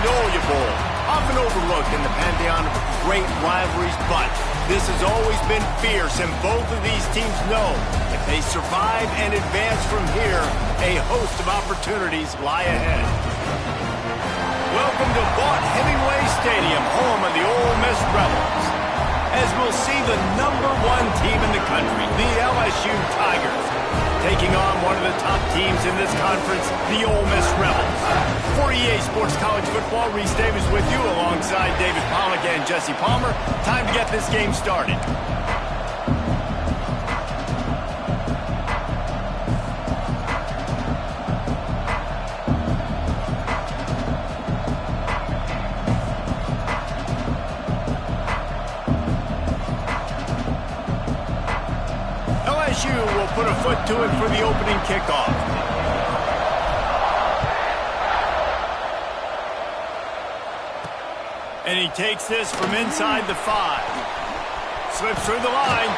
Magnolia Bowl. Often overlooked in the pantheon of great rivalries, but this has always been fierce, and both of these teams know if they survive and advance from here, a host of opportunities lie ahead. Welcome to Vaught Hemingway Stadium, home of the Ole Miss Rebels. As we'll see the #1 team in the country, the LSU Tigers, taking on one of the top teams in this conference, the Ole Miss Rebels. For EA Sports College Football, Reese Davis with you alongside David Pollack and Jesse Palmer. Time to get this game started. LSU will put a foot to it for the opening kickoff. And he takes this from inside the 5. Slips through the line.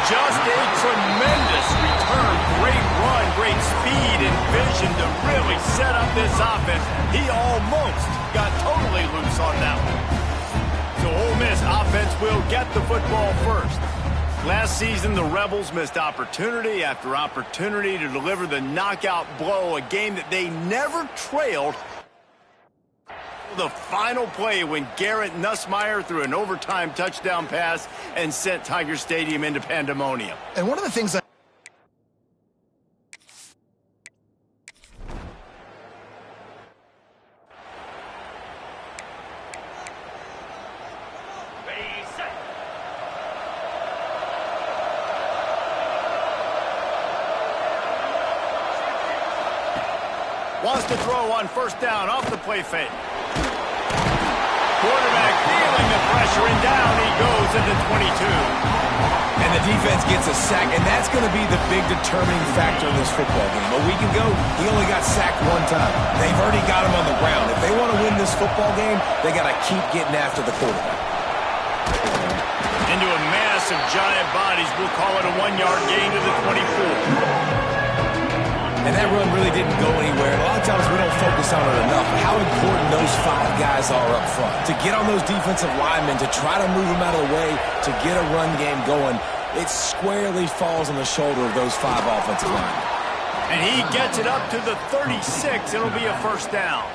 Just a tremendous return. Great run, great speed and vision to really set up this offense. He almost got totally loose on that one. So Ole Miss offense will get the football first. Last season, the Rebels missed opportunity after opportunity to deliver the knockout blow, a game that they never trailed. The final play when Garrett Nussmeier threw an overtime touchdown pass and sent Tiger Stadium into pandemonium. And one of the things wants to throw on first down off the play fake. Quarterback feeling the pressure, and down he goes at the 22. And the defense gets a sack, and that's going to be the big determining factor in this football game. A week ago, he only got sacked one time. They've already got him on the ground. If they want to win this football game, they got to keep getting after the quarterback. Into a mass of giant bodies, we'll call it a 1-yard gain to the 24. And that run really didn't go anywhere. And a lot of times we don't focus on it enough. How important those 5 guys are up front. To get on those defensive linemen, to try to move them out of the way, to get a run game going, it squarely falls on the shoulder of those 5 offensive linemen. And he gets it up to the 36. It'll be a first down.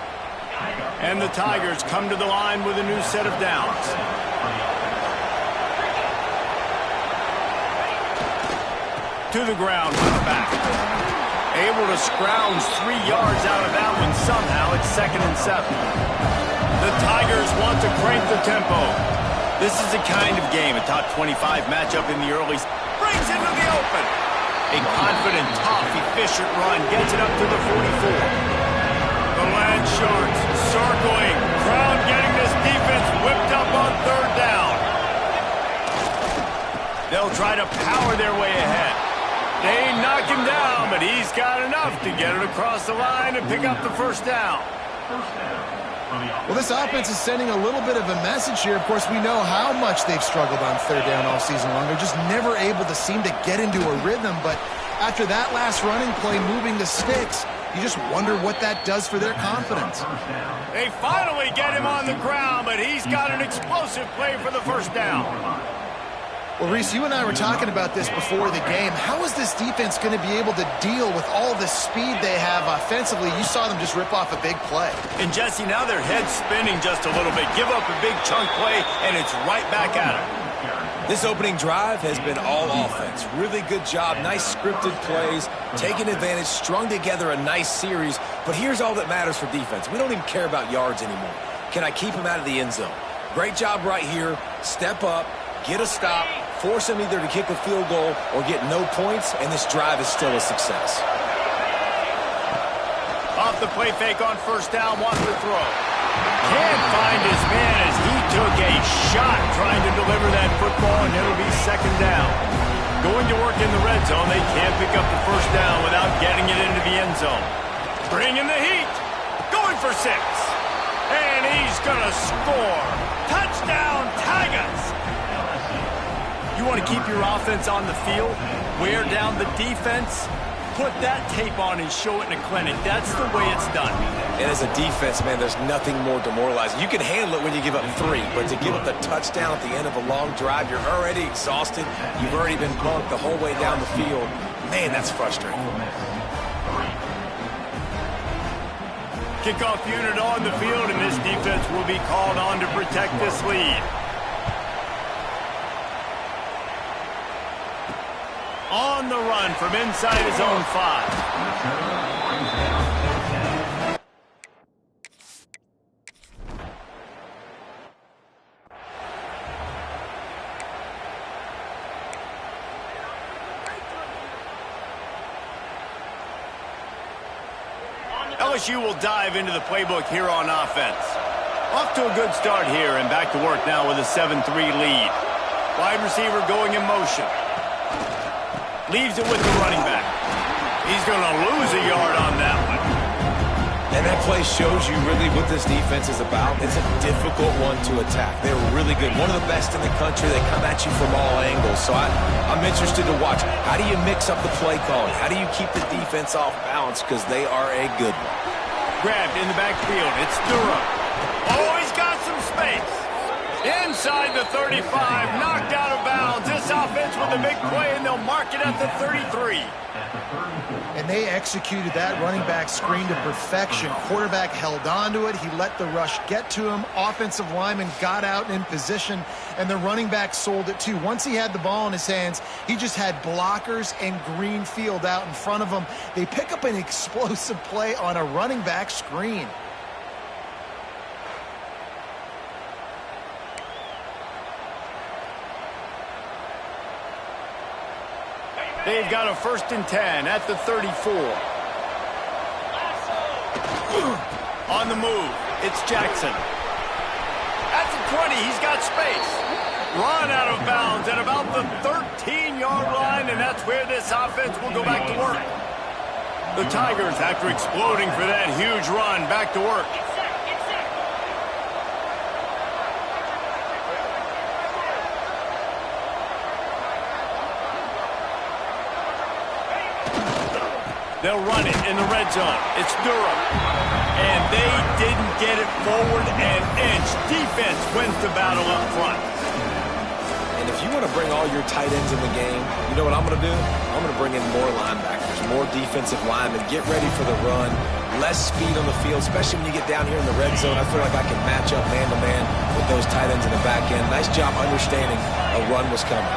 And the Tigers come to the line with a new set of downs. To the ground with the back. Able to scrounge 3 yards out of that one somehow. It's 2nd and 7. The Tigers want to crank the tempo. This is the kind of game a top 25 matchup in the early brings into the open. A confident, tough, efficient run gets it up to the 44. The Land Sharks circling. Crowd getting this defense whipped up on 3rd down. They'll try to power their way ahead. They knock him down, but he's got enough to get it across the line and pick up the first down. Well, this offense is sending a little bit of a message here. Of course, we know how much they've struggled on 3rd down all season long. They're just never able to seem to get into a rhythm. But after that last running play, moving the sticks, you just wonder what that does for their confidence. They finally get him on the ground, but he's got an explosive play for the first down. Well, Reese, you and I were talking about this before the game. How is this defense going to be able to deal with all the speed they have offensively? You saw them just rip off a big play. And, Jesse, now their head's spinning just a little bit. Give up a big chunk play, and it's right back at them. This opening drive has been all offense. Really good job. Nice scripted plays, taking advantage, strung together a nice series. But here's all that matters for defense. We don't even care about yards anymore. Can I keep him out of the end zone? Great job right here. Step up, get a stop, force him either to kick a field goal or get no points, and this drive is still a success. Off the play fake on first down, wants to throw. Can't find his man as he took a shot trying to deliver that football, and it'll be 2nd down. Going to work in the red zone, they can't pick up the first down without getting it into the end zone. Bringing the heat. Going for 6. And he's going to score. Touchdown, Tigers! You want to keep your offense on the field, wear down the defense? put that tape on and show it in a clinic. That's the way it's done. And as a defense, man, there's nothing more demoralizing. You can handle it when you give up 3, but to give up the touchdown at the end of a long drive, you're already exhausted. You've already been punked the whole way down the field. Man, that's frustrating. Kickoff unit on the field, and this defense will be called on to protect this lead. On the run from inside his own 5. LSU will dive into the playbook here on offense. Off to a good start here and back to work now with a 7-3 lead. Wide receiver going in motion. Leaves it with the running back. He's going to lose a yard on that one. And that play shows you really what this defense is about. It's a difficult one to attack. They're really good. One of the best in the country. They come at you from all angles. So I'm interested to watch. How do you mix up the play calling? How do you keep the defense off balance? Because they are a good one. Grabbed in the backfield. It's Durham. Oh, he's got some space. Inside the 35. Knocked out of bounds. This offense with a big play, and they'll mark it at the 33. And they executed that running back screen to perfection. Quarterback held on to it. He let the rush get to him. Offensive lineman got out in position, and the running back sold it too. Once he had the ball in his hands, he just had blockers and green field out in front of him. They pick up an explosive play on a running back screen. They've got a 1st and 10 at the 34. On the move, it's Jackson. At the 20, he's got space. Run out of bounds at about the 13-yard line, and that's where this offense will go back to work. The Tigers, after exploding for that huge run, back to work. They'll run it in the red zone. It's Durham. And they didn't get it forward an inch. Defense wins the battle up front. And if you want to bring all your tight ends in the game, you know what I'm going to do? I'm going to bring in more linebackers, more defensive linemen. Get ready for the run. Less speed on the field, especially when you get down here in the red zone. I feel like I can match up man-to-man with those tight ends in the back end. Nice job understanding a run was coming.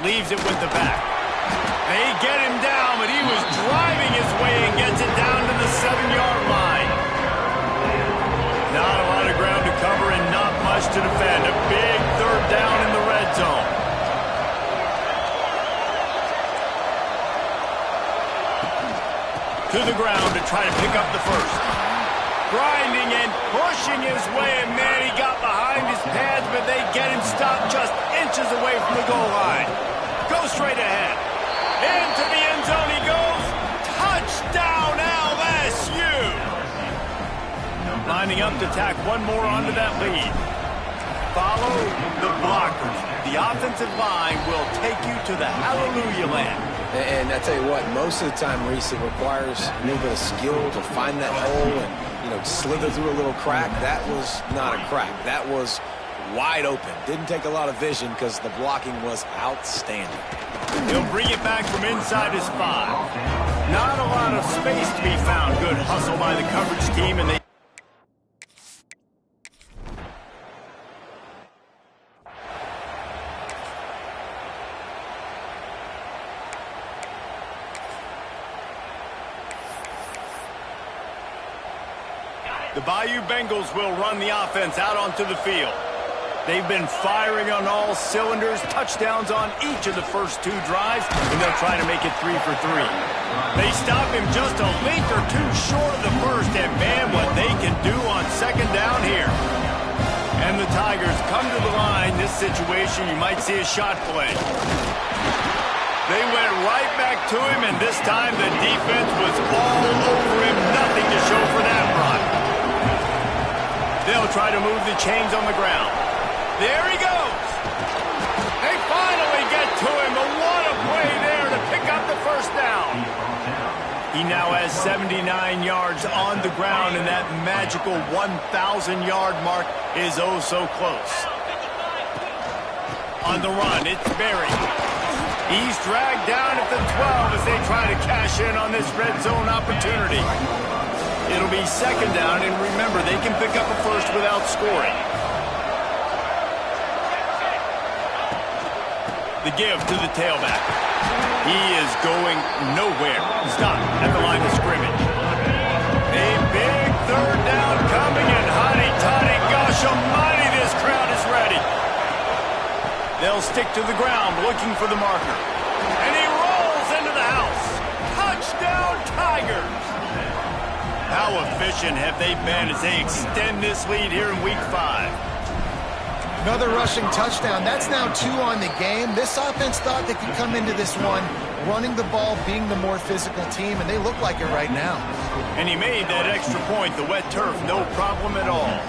Leaves it with the back. They get him down, but he was driving his way and gets it down to the 7-yard line. Not a lot of ground to cover and not much to defend. A big 3rd down in the red zone. To the ground to try to pick up the 1st. Grinding and pushing his way, and man, he got behind his pads, but they get him stopped just inches away from the goal line. Go straight ahead. Into the end zone he goes. Touchdown, LSU! Lining up to tack one more onto that lead. Follow the blockers. The offensive line will take you to the hallelujah land. And I tell you what, most of the time, Reese, it requires a little bit of skill to find that hole and, slither through a little crack. That was not a crack. That was wide open. Didn't take a lot of vision because the blocking was outstanding. He'll bring it back from inside his 5. Not a lot of space to be found. Good hustle by the coverage team, and they... The Bayou Bengals will run the offense out onto the field. They've been firing on all cylinders, touchdowns on each of the first 2 drives, and they'll try to make it 3 for 3. They stop him just a length or 2 short of the first, and man, what they can do on 2nd down here. And the Tigers come to the line. This situation, you might see a shot play. They went right back to him, and this time the defense was all over him. Nothing to show for that run. They'll try to move the chains on the ground. There he goes. They finally get to him, but what a play He now has 79 yards on the ground, and that magical 1,000-yard mark is oh so close. On the run, it's Berry. He's dragged down at the 12 as they try to cash in on this red zone opportunity. It'll be second down, and remember, they can pick up a first without scoring. The give to the tailback. He is going nowhere. Stop at the line of scrimmage. A big third down coming, and hotty-toddy, gosh almighty, this crowd is ready. They'll stick to the ground looking for the marker. And he rolls into the house. Touchdown, Tigers! How efficient have they been as they extend this lead here in Week 5? Another rushing touchdown. That's now 2 on the game. This offense thought they could come into this one running the ball, being the more physical team, and they look like it right now. And he made that extra point, the wet turf, no problem at all.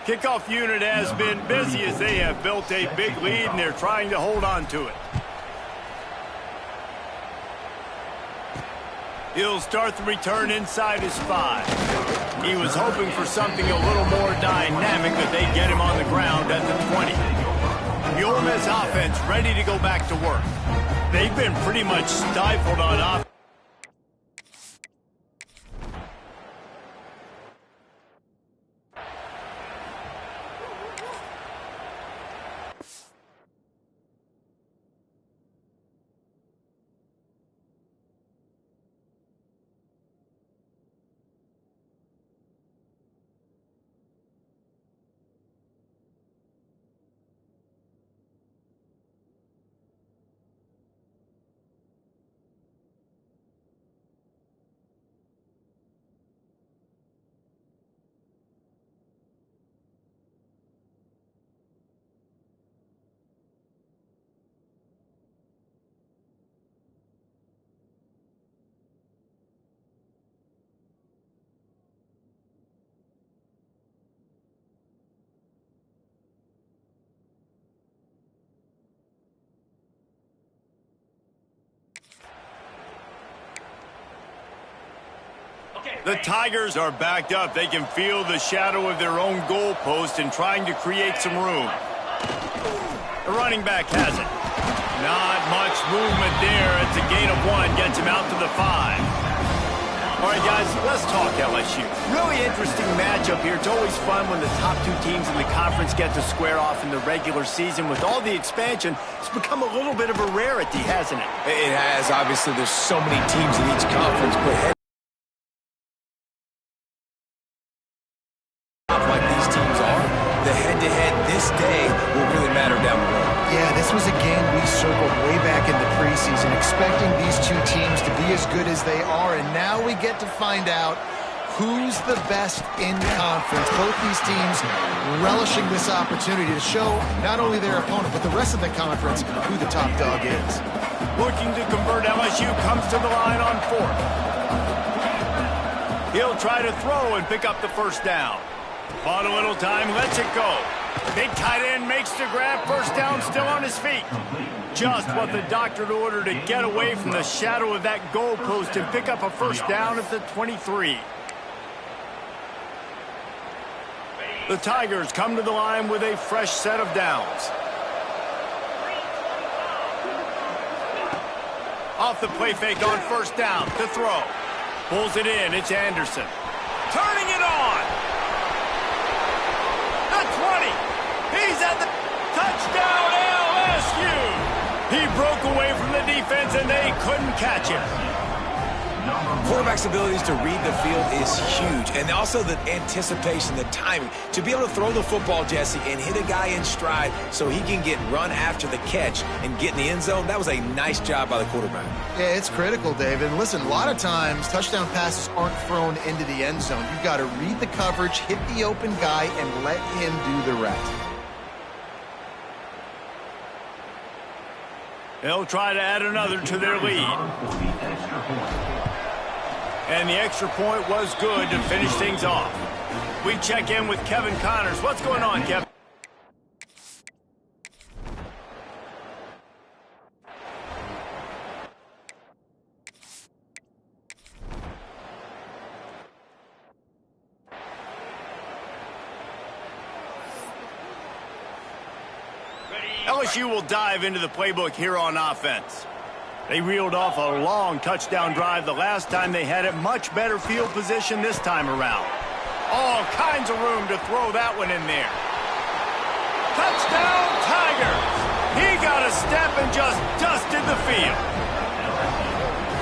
Kickoff unit has been busy as they have built a big lead, and they're trying to hold on to it. He'll start the return inside his 5. He was hoping for something a little more dynamic, but they get him on the ground at the 20. The Ole Miss offense ready to go back to work. They've been pretty much stifled on offense. The Tigers are backed up. They can feel the shadow of their own goalpost and trying to create some room. The running back has it. Not much movement there. It's a gain of 1. Gets him out to the 5. All right, guys, let's talk LSU. Really interesting matchup here. It's always fun when the top 2 teams in the conference get to square off in the regular season. With all the expansion, it's become a little bit of a rarity, hasn't it? It has. Obviously, there's so many teams in each conference, but like these teams are, the head-to-head this day will really matter down the road. Yeah, this was a game we circled way back in the preseason, expecting these 2 teams to be as good as they are, and now we get to find out who's the best in conference. Both these teams relishing this opportunity to show not only their opponent, but the rest of the conference who the top dog is. Looking to convert, LSU comes to the line on 4th. He'll try to throw and pick up the first down. Bought a little time, lets it go. Big tight end makes the grab, first down, still on his feet. Just what the doctor ordered to get away from the shadow of that goalpost and pick up a first down at the 23. The Tigers come to the line with a fresh set of downs. Off the play fake on first down to throw. Pulls it in, it's Anderson. Turning it on. The 20. He's at the touchdown, LSU. He broke away from the defense and they couldn't catch him. Quarterback's abilities to read the field is huge, and also the anticipation, the timing. To be able to throw the football, Jesse, and hit a guy in stride so he can get run after the catch and get in the end zone, that was a nice job by the quarterback. Yeah, it's critical, David. And listen, a lot of times touchdown passes aren't thrown into the end zone. You've got to read the coverage, hit the open guy, and let him do the rest. They'll try to add another to their lead. And the extra point was good to finish things off. We check in with Kevin Connors. What's going on, Kevin? LSU will dive into the playbook here on offense. They reeled off a long touchdown drive the last time they had it. Much better field position this time around. All kinds of room to throw that one in there. Touchdown, Tigers! He got a step and just dusted the field.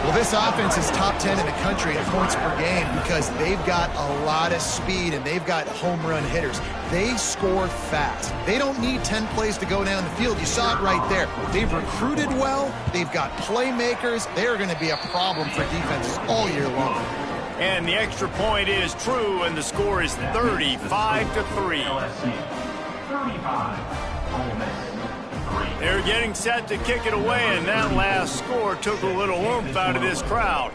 Well, this offense is top 10 in the country in points per game because they've got a lot of speed and they've got home run hitters. They score fast. They don't need 10 plays to go down the field. You saw it right there. They've recruited well. They've got playmakers. They're going to be a problem for defenses all year long. And the extra point is true, and the score is 35-3. They're getting set to kick it away, and that last score took a little oomph out of this crowd.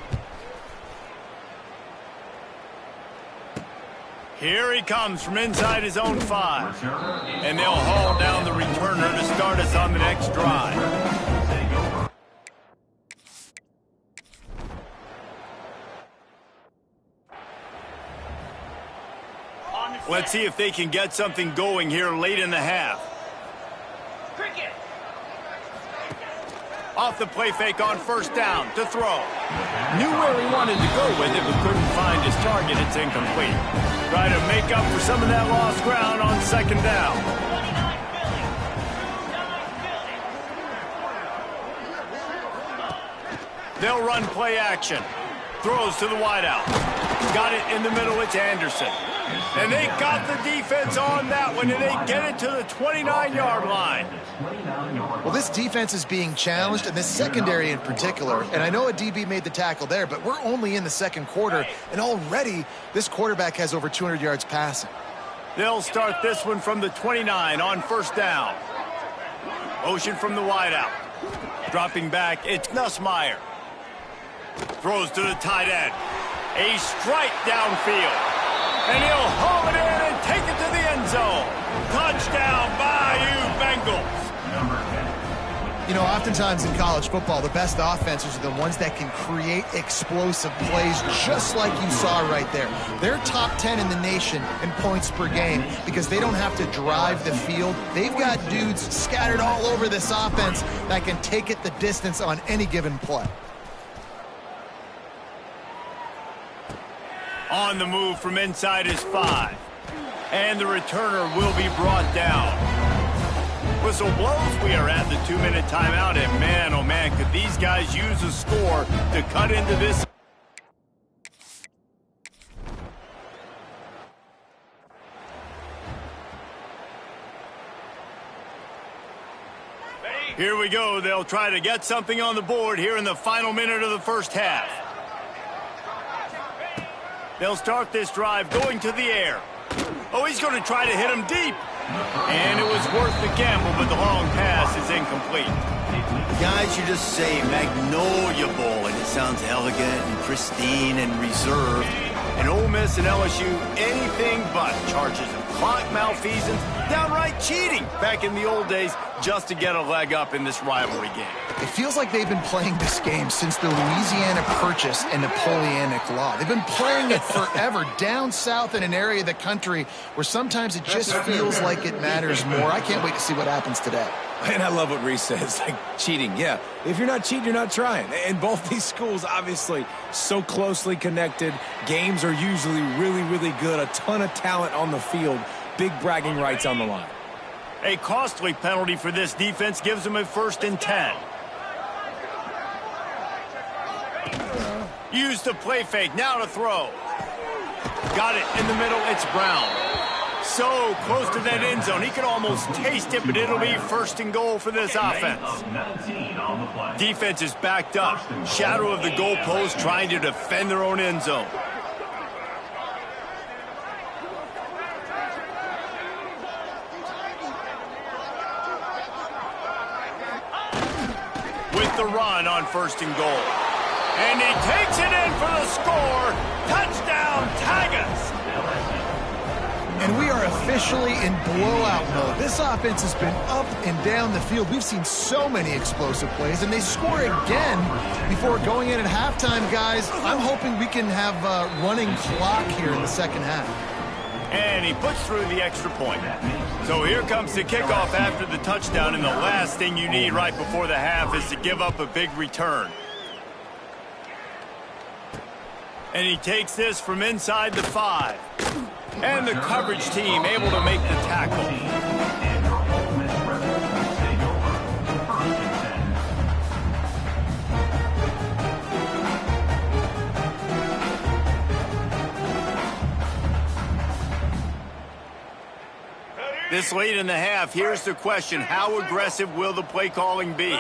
Here he comes from inside his own 5. And they'll haul down the returner to start us on the next drive. Let's see if they can get something going here late in the half. Off the play fake on first down to throw. Knew where he wanted to go with it, but couldn't find his target. It's incomplete. Try to make up for some of that lost ground on second down. They'll run play action. Throws to the wideout. Got it in the middle. It's Anderson. And they got the defense on that one, and they get it to the 29-yard line. Well, this defense is being challenged, and this secondary in particular. And I know a DB made the tackle there, but we're only in the second quarter, and already this quarterback has over 200 yards passing. They'll start this one from the 29 on first down. Motion from the wideout. Dropping back, it's Nussmeier. Throws to the tight end. A strike downfield. And he'll haul it in and take it to the end zone. Touchdown, Bayou Bengals. You know, oftentimes in college football, the best offenses are the ones that can create explosive plays just like you saw right there. They're top 10 in the nation in points per game because they don't have to drive the field. They've got dudes scattered all over this offense that can take it the distance on any given play. On the move from inside his 5. And the returner will be brought down. Whistle blows. We are at the 2-minute timeout. And man, oh man, could these guys use a score to cut into this. Here we go. They'll try to get something on the board here in the final minute of the first half. They'll start this drive going to the air. Oh, he's going to try to hit him deep. And it was worth the gamble, but the long pass is incomplete. Guys, you just say Magnolia Bowl, and it sounds elegant and pristine and reserved. And Ole Miss and LSU, anything but charges of clock malfeasance, downright cheating back in the old days just to get a leg up in this rivalry game. It feels like they've been playing this game since the Louisiana Purchase and Napoleonic Law. They've been playing it forever down south in an area of the country where sometimes it just feels like it matters more. I can't wait to see what happens today. And I love what Reese says, like cheating. Yeah, if you're not cheating, you're not trying. And both these schools, obviously, so closely connected. Games are usually really, really good. A ton of talent on the field. Big bragging rights on the line. A costly penalty for this defense gives them a 1st and 10. Use the play fake, now to throw. Got it in the middle, it's Brown. So close to that end zone, he could almost taste it, but it'll be first and goal for this offense. Defense is backed up. Shadow of the goalpost trying to defend their own end zone. With the run on first and goal. And he takes it in for the score. Touchdown, Tigers. And we are officially in blowout mode. This offense has been up and down the field. We've seen so many explosive plays, and they score again before going in at halftime, guys. I'm hoping we can have a running clock here in the second half. And he puts through the extra point. So here comes the kickoff after the touchdown, and the last thing you need right before the half is to give up a big return. And he takes this from inside the 5. And the coverage team able to make the tackle. This late in the half, here's the question. How aggressive will the play calling be?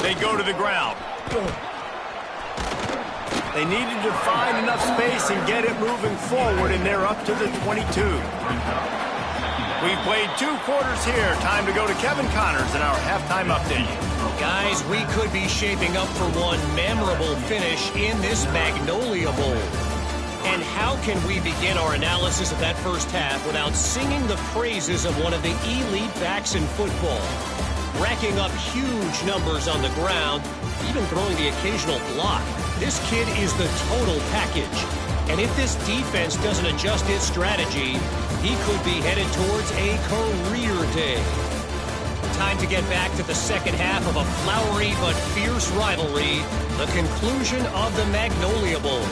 They go to the ground. They needed to find enough space and get it moving forward, and they're up to the 22. We've played 2 quarters here. Time to go to Kevin Connors in our halftime update. Guys, we could be shaping up for one memorable finish in this Magnolia Bowl. And how can we begin our analysis of that first half without singing the praises of one of the elite backs in football? Racking up huge numbers on the ground, even throwing the occasional block. This kid is the total package. And if this defense doesn't adjust its strategy, he could be headed towards a career day. Time to get back to the second half of a flowery but fierce rivalry, the conclusion of the Magnolia Bowl.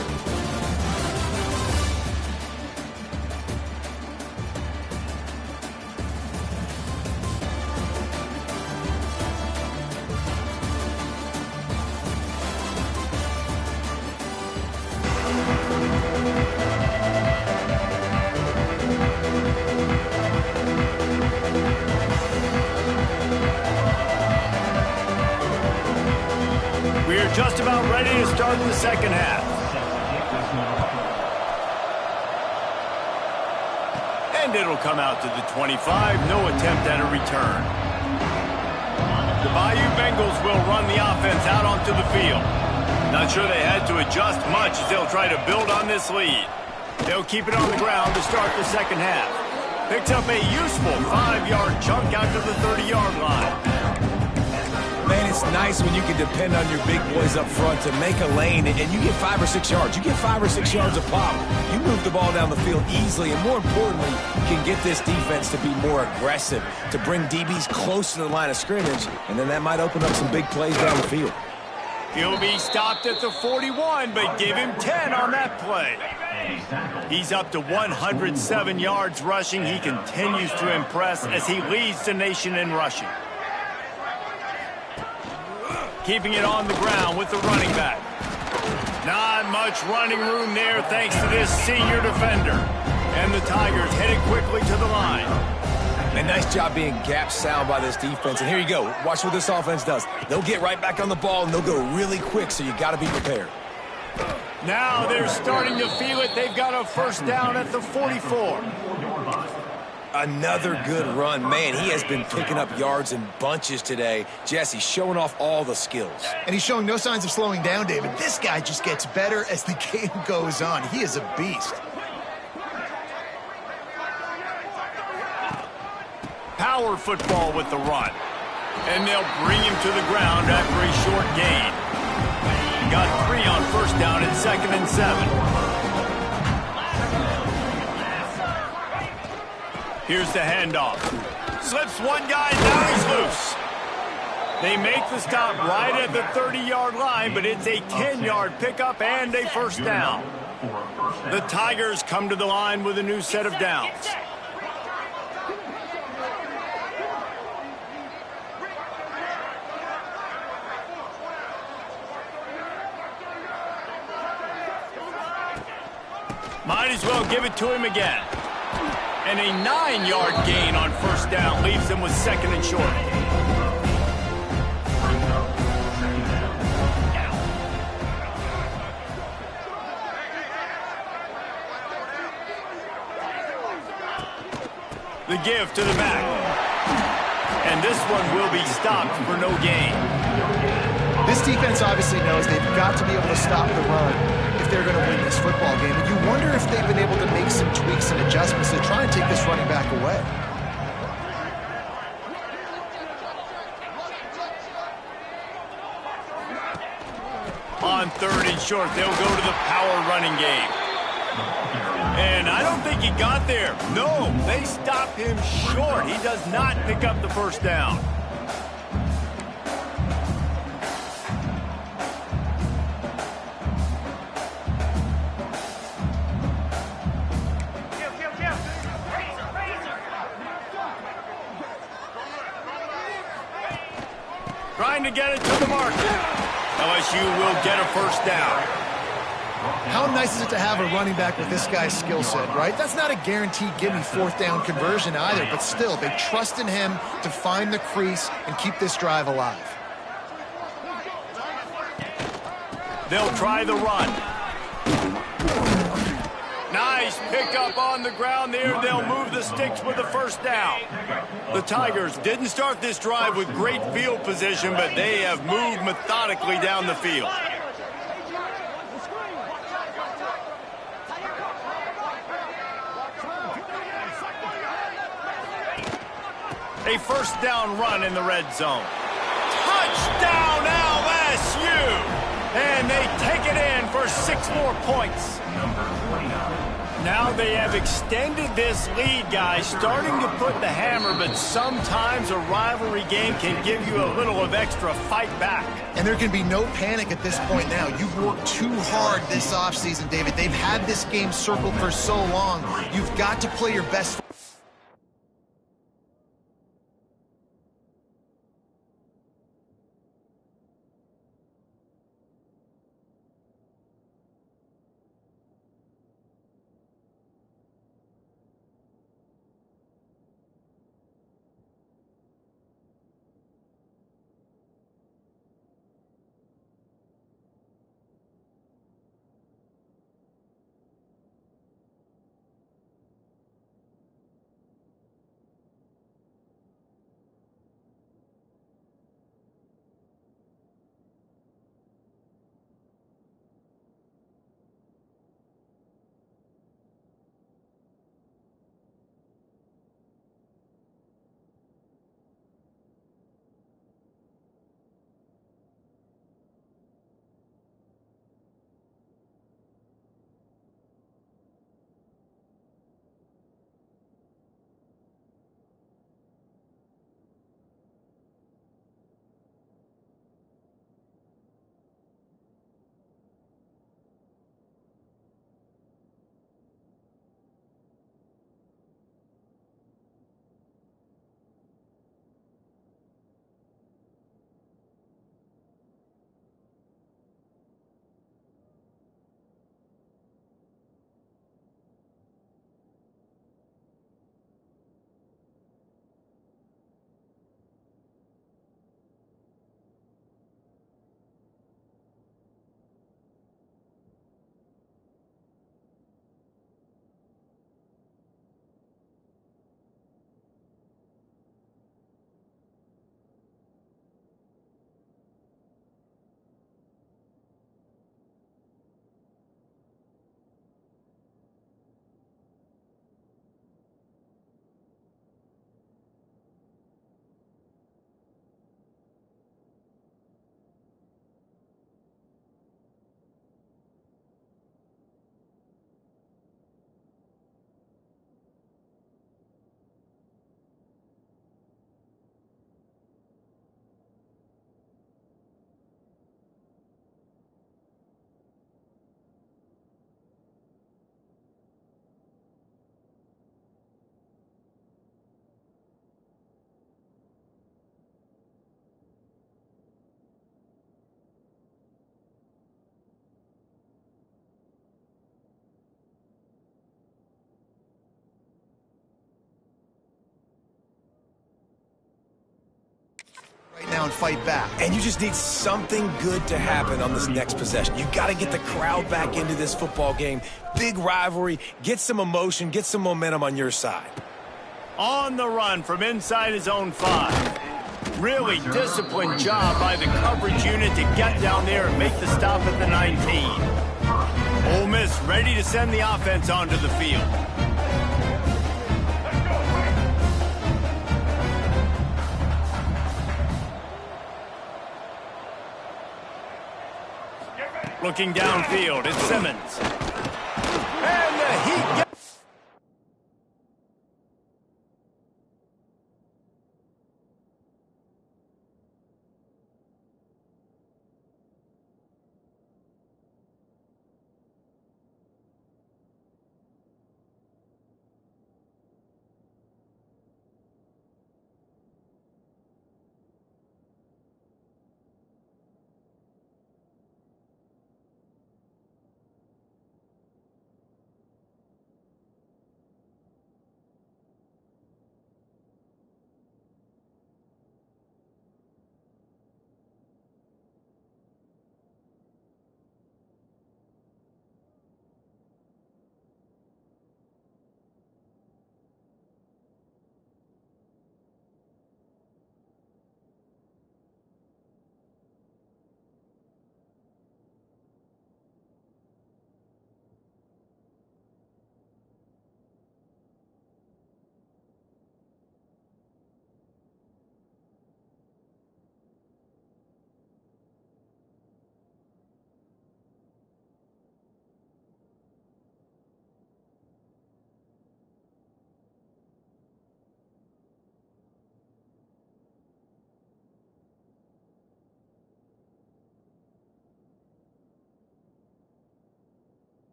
We're just about ready to start the second half. And it'll come out to the 25. No attempt at a return. The Bayou Bengals will run the offense out onto the field. Not sure they had to adjust much as they'll try to build on this lead. They'll keep it on the ground to start the second half. Picks up a useful 5-yard chunk out to the 30-yard line. Man, it's nice when you can depend on your big boys up front to make a lane, and you get 5 or 6 yards. You get 5 or 6 yards a pop. You move the ball down the field easily, and more importantly, you can get this defense to be more aggressive, to bring DBs close to the line of scrimmage, and then that might open up some big plays down the field. He'll be stopped at the 41, but give him 10 on that play. He's up to 107 yards rushing. He continues to impress as he leads the nation in rushing. Keeping it on the ground with the running back. Not much running room there thanks to this senior defender. And the Tigers headed quickly to the line. And nice job being gap sound by this defense. And here you go. Watch what this offense does. They'll get right back on the ball, and they'll go really quick, so you got to be prepared. Now they're starting to feel it. They've got a first down at the 44. Another good run. Man, he has been picking up yards in bunches today. Jesse showing off all the skills. And he's showing no signs of slowing down, David. This guy just gets better as the game goes on. He is a beast. Power football with the run. And they'll bring him to the ground after a short gain. Got 3 on first down and 2nd and 7. Here's the handoff. Slips one guy, now he's loose. They make the stop right at the 30-yard line, but it's a 10-yard pickup and a first down. The Tigers come to the line with a new set of downs. Might as well give it to him again. And a 9-yard gain on first down leaves them with second and short. The give to the back. And this one will be stopped for no gain. This defense obviously knows they've got to be able to stop the run if they're going to win this football game. And you wonder if they've been able to make some tweaks and adjustments to try and take this running back away. On third and short, they'll go to the power running game. And I don't think he got there. No, they stop him short. He does not pick up the first down. Trying to get it to the market. LSU will get a first down. How nice is it to have a running back with this guy's skill set, right? That's not a guaranteed give-me fourth down conversion either, but still, they trust in him to find the crease and keep this drive alive. They'll try the run. Nice pickup on the ground there. They'll move the sticks with the first down. The Tigers didn't start this drive with great field position, but they have moved methodically down the field. A first down run in the red zone. Touchdown LSU! And they take it in for 6 more points. Now they have extended this lead, guys, starting to put the hammer, but sometimes a rivalry game can give you a little of extra fight back. And there can be no panic at this point now. You've worked too hard this offseason, David. They've had this game circled for so long. You've got to play your best. right now and fight back. And you just need something good to happen on this next possession. You got to get the crowd back into this football game. Big rivalry. Get some emotion. Get some momentum on your side. On the run from inside his own 5. Really disciplined job by the coverage unit to get down there and make the stop at the 19. Ole Miss ready to send the offense onto the field. Looking downfield, it's Simmons. And the Heat gets...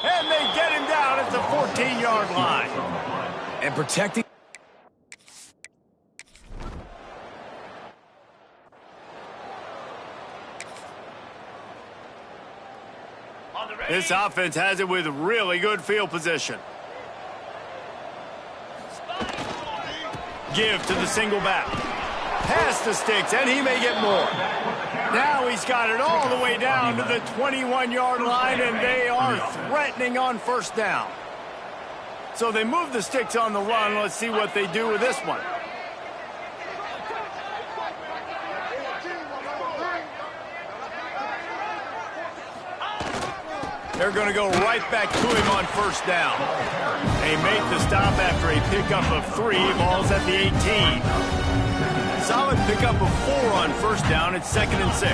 And they get him down at the 14-yard line. And protecting. This offense has it with really good field position. Give to the single back. Pass the sticks, and he may get more. Now he's got it all the way down to the 21-yard line, and they are threatening on first down. So they move the sticks on the run. Let's see what they do with this one. They're going to go right back to him on first down. They make the stop after a pickup of 3. Ball's at the 18. Solid pickup of 4 on first down. It's 2nd and 6.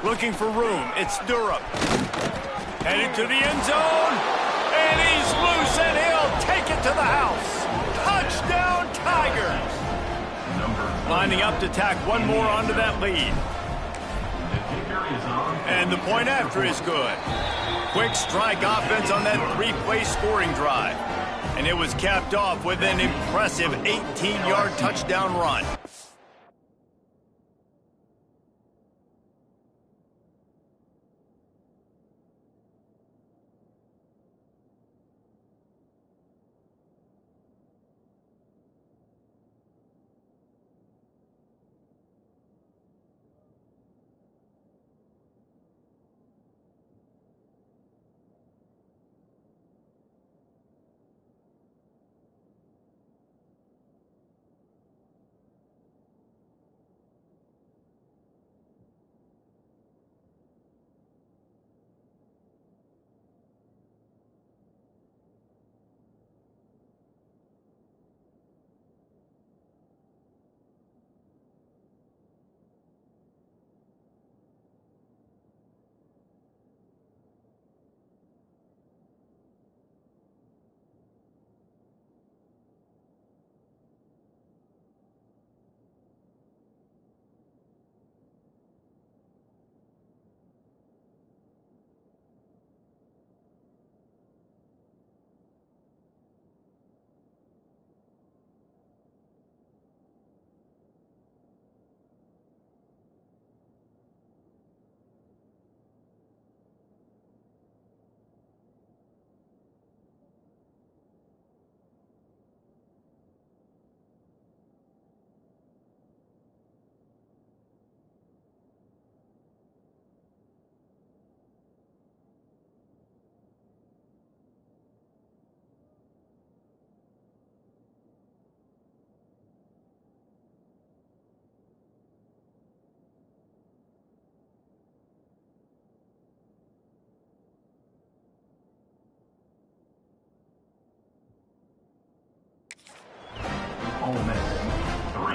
Looking for room. It's Durham. Headed to the end zone. And he's loose, and he'll take it to the house. Touchdown, Tigers. Lining up to tack one more onto that lead. And the point after is good. Quick strike offense on that 3-play scoring drive. And it was capped off with an impressive 18-yard touchdown run.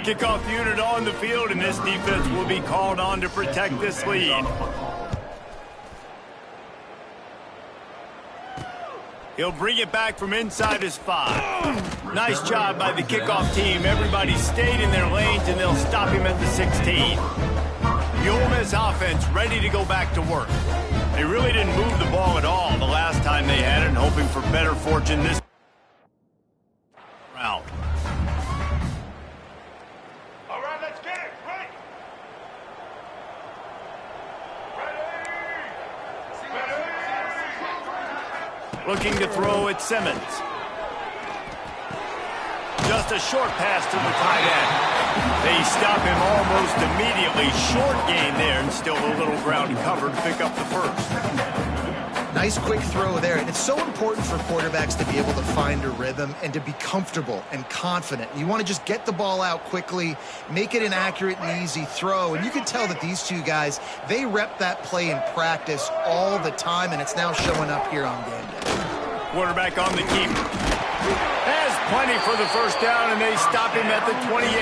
Kickoff unit on the field, and this defense will be called on to protect this lead. He'll bring it back from inside his 5. Nice job by the kickoff team. Everybody stayed in their lanes, and they'll stop him at the 16. The Ole Miss offense ready to go back to work. They really didn't move the ball at all the last time they had it, and hoping for better fortune this round. Looking to throw at Simmons. Just a short pass to the tight end. They stop him almost immediately. Short gain there, and still a little ground cover to pick up the first. Nice quick throw there. And it's so important for quarterbacks to be able to find a rhythm and to be comfortable and confident. You want to just get the ball out quickly, make it an accurate and easy throw. And you can tell that these two guys, they rep that play in practice all the time, and it's now showing up here on game day. Quarterback on the keeper. Has plenty for the first down, and they stop him at the 28.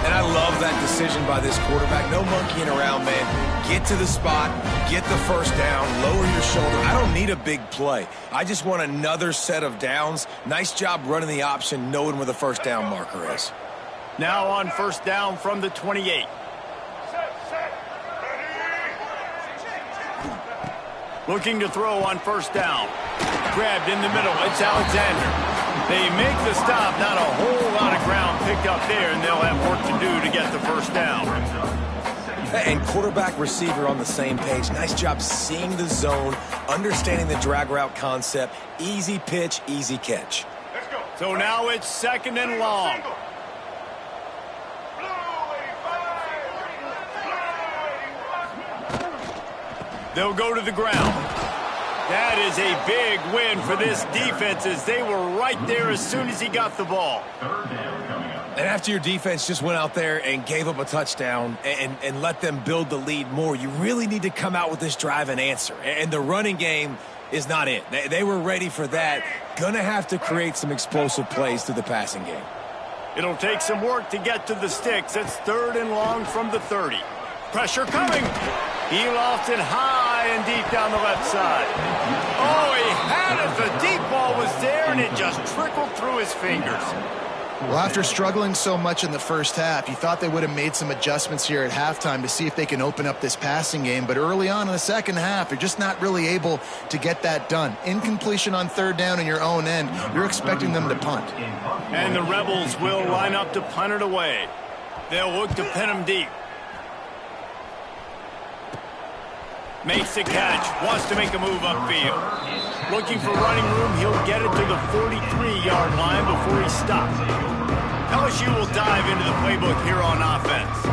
And I love that decision by this quarterback. No monkeying around, man. Get to the spot, get the first down, lower your shoulder. I don't need a big play. I just want another set of downs. Nice job running the option, knowing where the first down marker is. Now on first down from the 28. Looking to throw on first down. Grabbed in the middle. It's Alexander. They make the stop. Not a whole lot of ground picked up there, and they'll have work to do to get the first down. And quarterback receiver on the same page. Nice job seeing the zone, understanding the drag route concept. Easy pitch, easy catch. Let's go. So now it's second and long. They'll go to the ground. That is a big win for this defense, as they were right there as soon as he got the ball. And after your defense just went out there and gave up a touchdown and let them build the lead more, you really need to come out with this drive and answer. And the running game is not it. They were ready for that. Gonna have to create some explosive plays through the passing game. It'll take some work to get to the sticks. It's third and long from the 30. Pressure coming. He lost it high and deep down the left side. Oh, he had it. The deep ball was there, and it just trickled through his fingers. Well, after struggling so much in the first half, you thought they would have made some adjustments here at halftime to see if they can open up this passing game. But early on in the second half, they're just not really able to get that done. Incompletion on third down in your own end, you're expecting them to punt. And the Rebels will line up to punt it away. They'll look to pin them deep. Makes the catch, wants to make a move upfield. Looking for running room, he'll get it to the 43-yard line before he stops. LSU will dive into the playbook here on offense.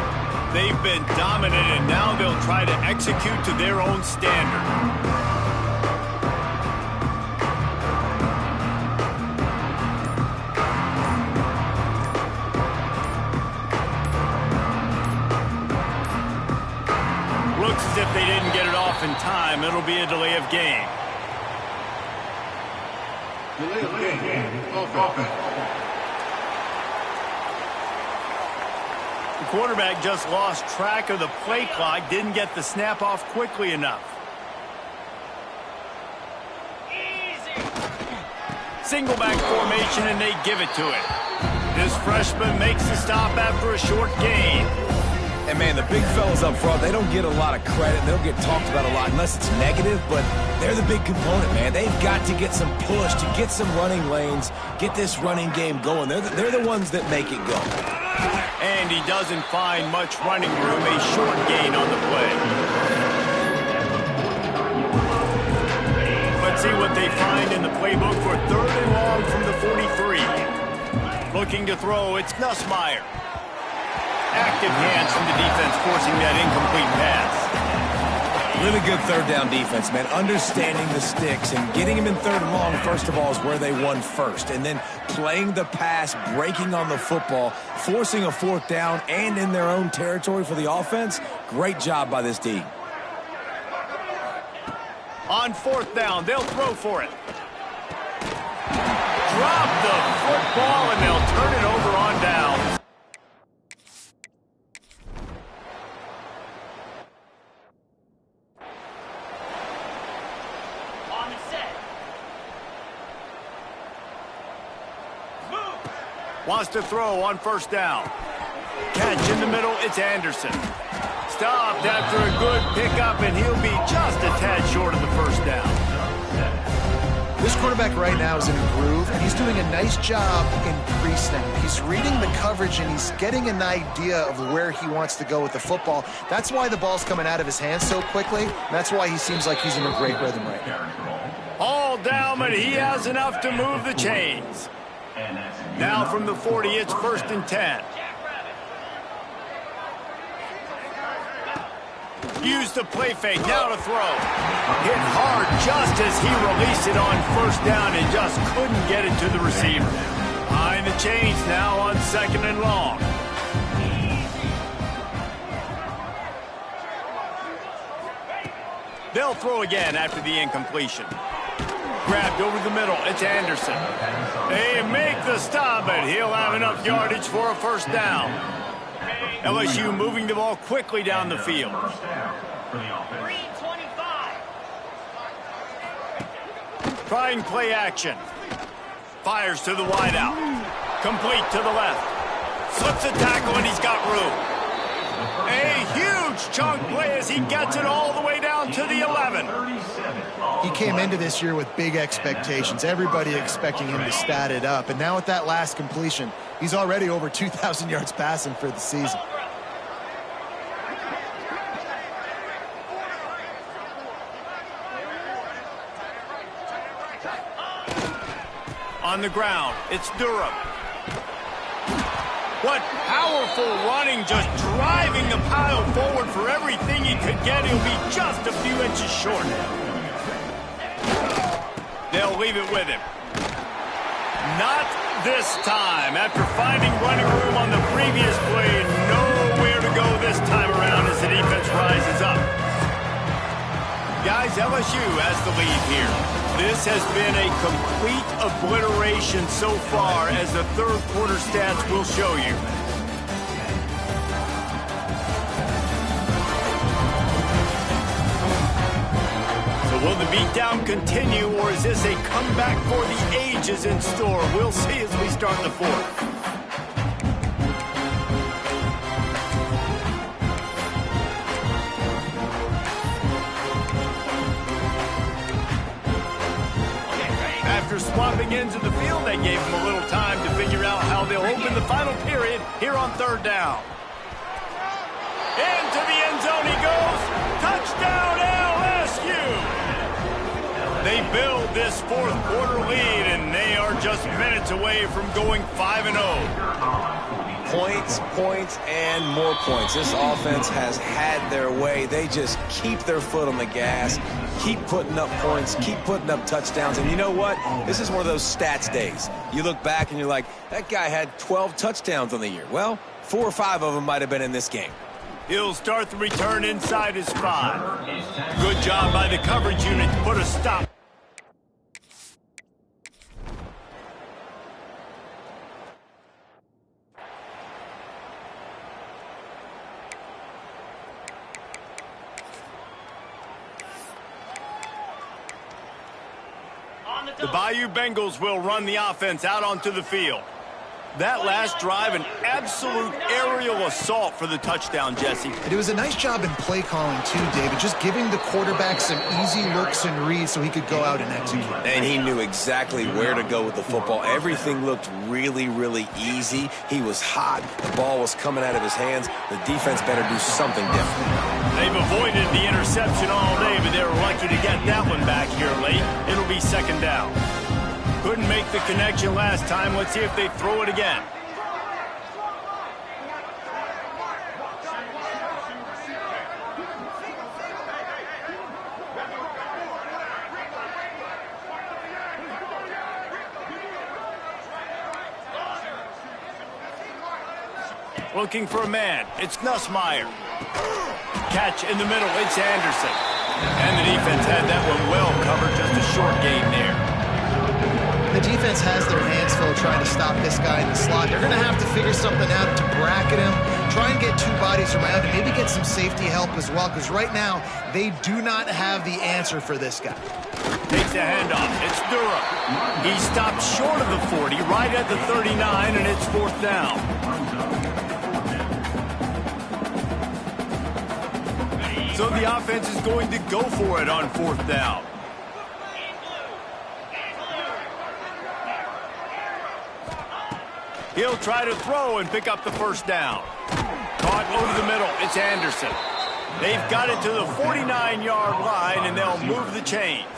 They've been dominant, and now they'll try to execute to their own standard. As if they didn't get it off in time, it'll be a delay of game. Delay of game. Offense. The quarterback just lost track of the play clock, didn't get the snap off quickly enough. Single back formation, and they give it to it. This freshman makes the stop after a short gain. And, man, the big fellas up front, they don't get a lot of credit. They don't get talked about a lot unless it's negative, but they're the big component, man. They've got to get some push, to get some running lanes, get this running game going. They're the ones that make it go. And he doesn't find much running room, a short gain on the play. Let's see what they find in the playbook for third and long from the 43. Looking to throw, it's Nussmeier. Active hands from the defense forcing that incomplete pass. Really good third down defense, man. Understanding the sticks and getting them in third and long, first of all, is where they won first. And then playing the pass, breaking on the football, forcing a fourth down and in their own territory for the offense. Great job by this team. On fourth down, they'll throw for it. Drop the football, and they'll turn it over on down. Wants to throw on first down. Catch in the middle, it's Anderson. Stopped after a good pickup, and he'll be just a tad short of the first down. This quarterback right now is in a groove, and he's doing a nice job in pre-snap. He's reading the coverage, and he's getting an idea of where he wants to go with the football. That's why the ball's coming out of his hands so quickly. That's why he seems like he's in a great rhythm right now. All down, but he has enough to move the chains. Now from the 40, it's 1st and 10. Use the play fake, now to throw. Hit hard just as he released it on first down and just couldn't get it to the receiver. Behind the chains now on 2nd and long. They'll throw again after the incompletion. Grabbed over the middle, it's Anderson. They make the stop, but he'll have enough yardage for a first down. LSU moving the ball quickly down the field. Trying play action. Fires to the wideout. Complete to the left. Slips a tackle, and he's got room. A huge chunk play as he gets it all the way down to the 11. He came into this year with big expectations. Everybody expecting him to stat it up. And now with that last completion, he's already over 2,000 yards passing for the season. On the ground, it's Durham. What powerful running, just driving the pile forward for everything he could get. He'll be just a few inches short. They'll leave it with him. Not this time. After finding running room on the previous play, nowhere to go this time around as the defense rises up. Guys, LSU has the lead here. This has been a complete obliteration so far, as the third quarter stats will show you. So will the beatdown continue, or is this a comeback for the ages in store? We'll see as we start the fourth. opposing ends of the field. They gave them a little time to figure out how they'll open the final period here on third down. Into the end zone he goes. Touchdown LSU! They build this fourth quarter lead, and they are just minutes away from going 5-0. Points, points, and more points. This offense has had their way. They just keep their foot on the gas, keep putting up points, keep putting up touchdowns. And you know what? This is one of those stats days. You look back and you're like, that guy had 12 touchdowns on the year. Well, 4 or 5 of them might have been in this game. He'll start the return inside his 5. Good job by the coverage unit to put a stop. The Bayou Bengals will run the offense out onto the field. That last drive, an absolute aerial assault for the touchdown, Jesse. And it was a nice job in play calling, too, David, just giving the quarterback some easy looks and reads so he could go out and execute. And he knew exactly where to go with the football. Everything looked really, really easy. He was hot. The ball was coming out of his hands. The defense better do something different. They've avoided the interception all day, but they were lucky to get that one back here late. It'll be second down. Couldn't make the connection last time. Let's see if they throw it again. Looking for a man. It's Nussmeier. Catch in the middle. It's Anderson. And the defense had that one well covered. Just a short gain there. The defense has their hands full trying to stop this guy in the slot. They're going to have to figure something out to bracket him, try and get 2 bodies around him, maybe get some safety help as well, because right now they do not have the answer for this guy. Takes a handoff. It's Durham. He stopped short of the 40, right at the 39, and it's fourth down. So the offense is going to go for it on fourth down. He'll try to throw and pick up the first down. Caught over the middle. It's Anderson. They've got it to the 49-yard line, and they'll move the chains.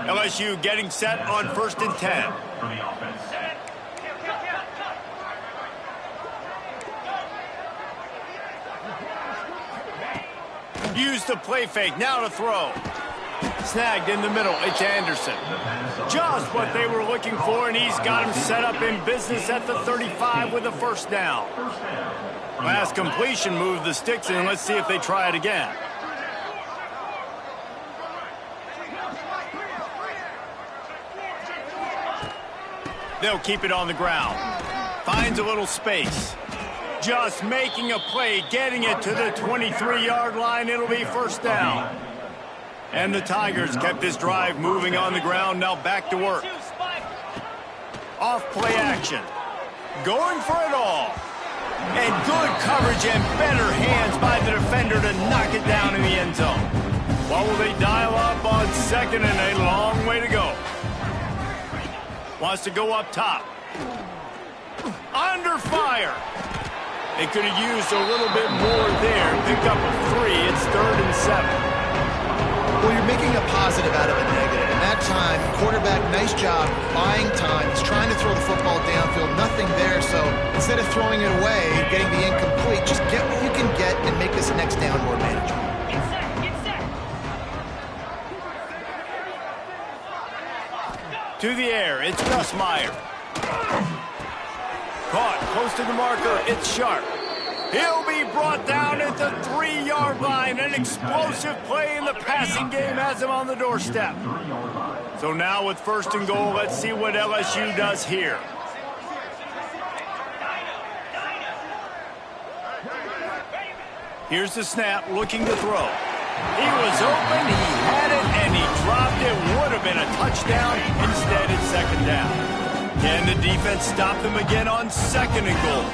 LSU getting set on 1st and 10. Use the play fake. Now to throw. Snagged in the middle. It's Anderson. Just what they were looking for, and he's got him set up in business at the 35 with a first down. Last completion moved the sticks in. Let's see if they try it again. They'll keep it on the ground. Finds a little space. Just making a play, getting it to the 23-yard line. It'll be first down. And the Tigers kept this drive moving on the ground. Now back to work. Off play action. Going for it all. And good coverage and better hands by the defender to knock it down in the end zone. What will they dial up on second, and a long way to go. Wants to go up top. Under fire. They could have used a little bit more there. Picked up a 3. It's 3rd and 7. Well, you're making a positive out of a negative. And that time, quarterback, nice job, buying time. He's trying to throw the football downfield. Nothing there, so instead of throwing it away, getting the incomplete, just get what you can get and make this next down more manageable. To the air, it's Nussmeier. Caught close to the marker, it's Sharp. He'll be brought down at the 3-yard line. An explosive play in the passing game has him on the doorstep. So now with 1st and goal, let's see what LSU does here. Here's the snap, looking to throw. He was open, he had it, and he dropped it. Would have been a touchdown. Instead, it's second down. Can the defense stop them again on 2nd and goal?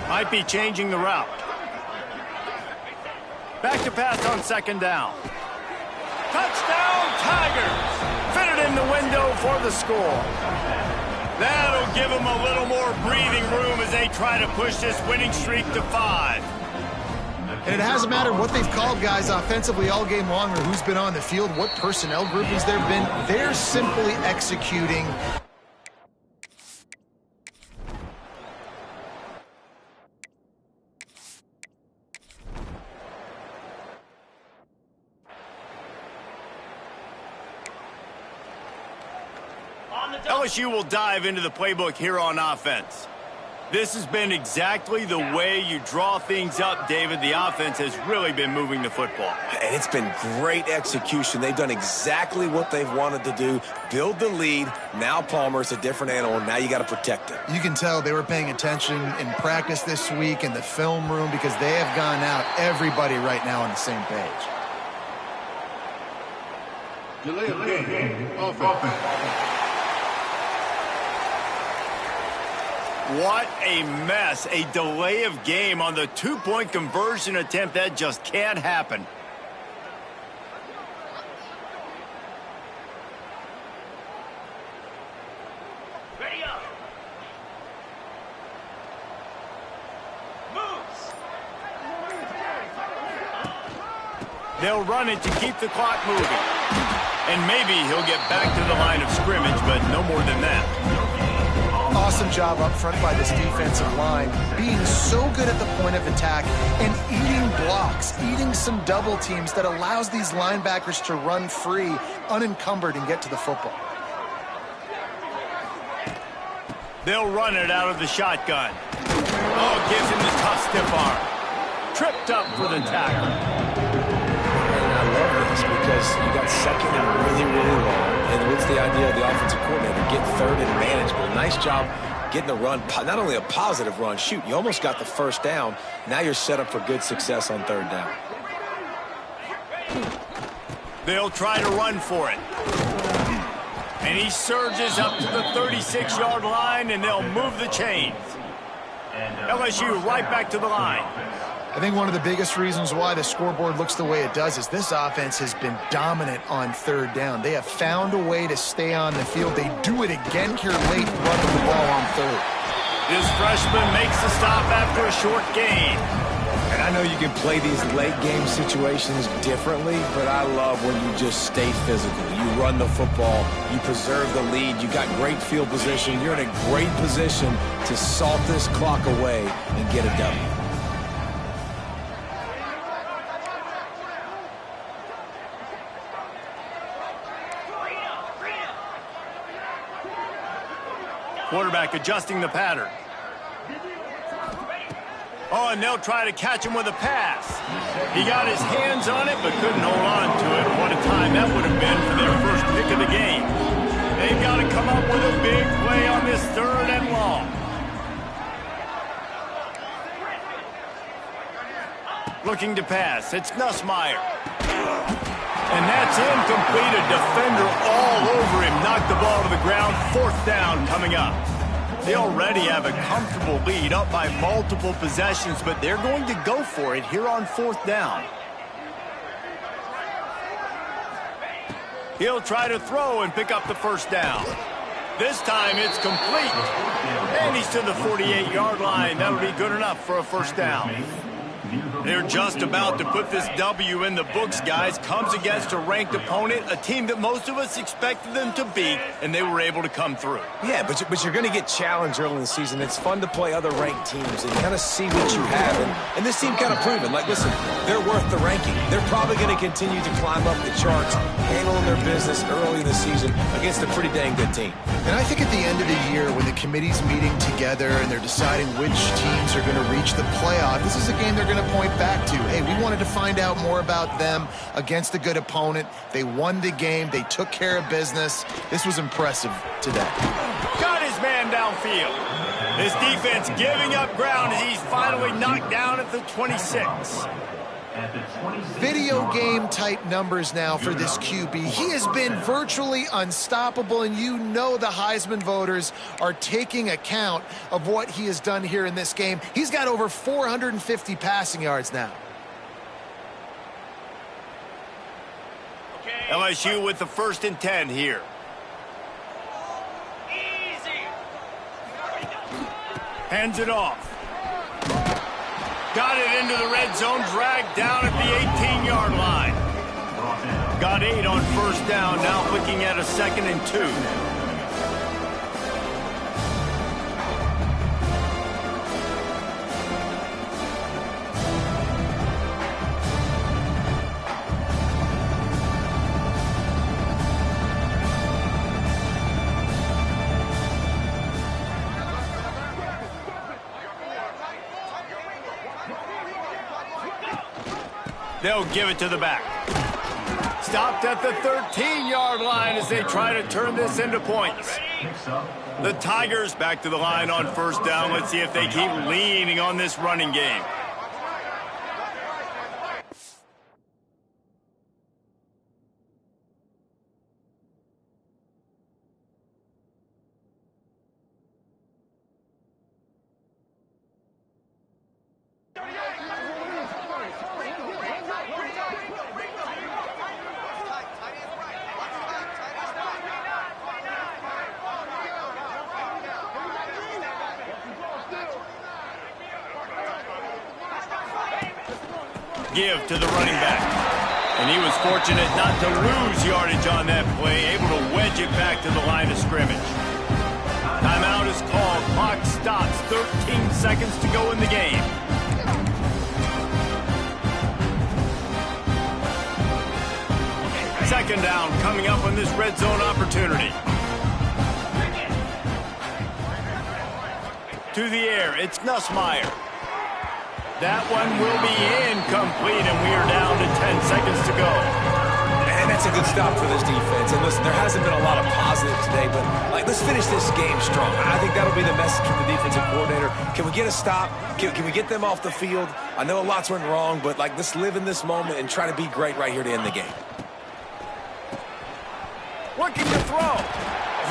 Might be changing the route. Back to pass on 2nd down. Touchdown, Tigers! Fitted in the window for the score. That'll give them a little more breathing room as they try to push this winning streak to 5. And it hasn't mattered what they've called guys offensively all game long or who's been on the field, what personnel groupings there have been. They're simply executing. LSU will dive into the playbook here on offense. This has been exactly the way you draw things up, David. The offense has really been moving the football. And it's been great execution. They've done exactly what they've wanted to do. Build the lead. Now Palmer's a different animal. Now you got to protect it. You can tell they were paying attention in practice this week in the film room because they have gone out, everybody right now on the same page. Delay of game. Offense. What a mess. A delay of game on the two-point conversion attempt. That just can't happen. Ready up. Moves. They'll run it to keep the clock moving. And maybe he'll get back to the line of scrimmage, but no more than that. Awesome job up front by this defensive line, being so good at the point of attack and eating blocks, eating some double teams that allows these linebackers to run free, unencumbered, and get to the football. They'll run it out of the shotgun. Oh, gives him the tough stiff arm. Tripped up for the tackle. And I love this because you got second and really, really long. And what's the idea of the offensive coordinator? Get third and manageable. Nice job getting the run. Not only a positive run, shoot, you almost got the first down. Now you're set up for good success on third down. They'll try to run for it. And he surges up to the 36-yard line, and they'll move the chains. LSU right back to the line. I think one of the biggest reasons why the scoreboard looks the way it does is this offense has been dominant on third down. They have found a way to stay on the field. They do it again here late, running the ball on third. This freshman makes the stop after a short gain. And I know you can play these late game situations differently, but I love when you just stay physical. You run the football, you preserve the lead, you got great field position. You're in a great position to salt this clock away and get a W. Quarterback adjusting the pattern. Oh, and they'll try to catch him with a pass. He got his hands on it, but couldn't hold on to it. What a time that would have been for their first pick of the game. They've got to come up with a big play on this third and long. Looking to pass. It's Nussmeier. And that's incomplete. A defender all over him. Knocked the ball to the ground. Fourth down coming up. They already have a comfortable lead, up by multiple possessions, but they're going to go for it here on fourth down. He'll try to throw and pick up the first down. This time it's complete. And he's to the 48-yard line. That'll be good enough for a first down. They're just about to put this W in the books, guys. Comes against a ranked opponent, a team that most of us expected them to beat, and they were able to come through. Yeah, but you're going to get challenged early in the season. It's fun to play other ranked teams and kind of see what you have. And this team kind of proven, like, listen, they're worth the ranking. They're probably going to continue to climb up the charts, handling their business early in the season against a pretty dang good team. And I think at the end of the year, when the committee's meeting together and they're deciding which teams are going to reach the playoff, this is a game they're going to point back to. Hey, we wanted to find out more about them against a good opponent. They won the game. They took care of business. This was impressive today. Got his man downfield. This defense giving up ground as he's finally knocked down at the 26. Video game type numbers now for this QB. He has been virtually unstoppable, and you know the Heisman voters are taking account of what he has done here in this game. He's got over 450 passing yards now. LSU with the 1st and 10 here. Hands it off. Got it into the red zone, dragged down at the 18-yard line. Got 8 on first down, now looking at a 2nd and 2. They'll give it to the back. Stopped at the 13-yard line as they try to turn this into points. The Tigers back to the line on first down. Let's see if they keep leaning on this running game. Give to the running back. And he was fortunate not to lose yardage on that play, able to wedge it back to the line of scrimmage. Timeout is called. Clock stops. 13 seconds to go in the game. Second down coming up on this red zone opportunity. To the air, it's Nussmeier. That one will be incomplete, and we are down to 10 seconds to go. And that's a good stop for this defense. And listen, there hasn't been a lot of positive today, but let's finish this game strong. I think that'll be the message from the defensive coordinator. Can we get a stop? Can we get them off the field? I know a lot's went wrong, but let's live in this moment and try to be great right here to end the game. Looking to throw.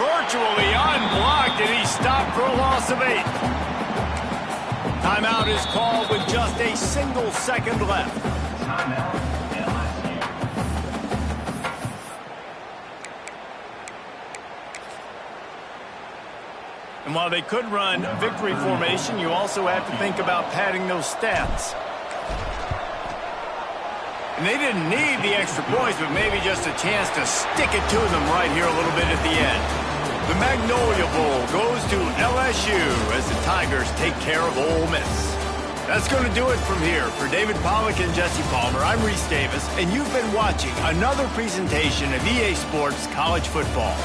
Virtually unblocked, and he stopped for a loss of 8. Timeout is called with just a single second left. And while they could run victory formation, you also have to think about padding those stats. And they didn't need the extra points, but maybe just a chance to stick it to them right here a little bit at the end. The Magnolia Bowl goes to LSU as the Tigers take care of Ole Miss. That's going to do it from here. For David Pollack and Jesse Palmer, I'm Reese Davis, and you've been watching another presentation of EA Sports College Football.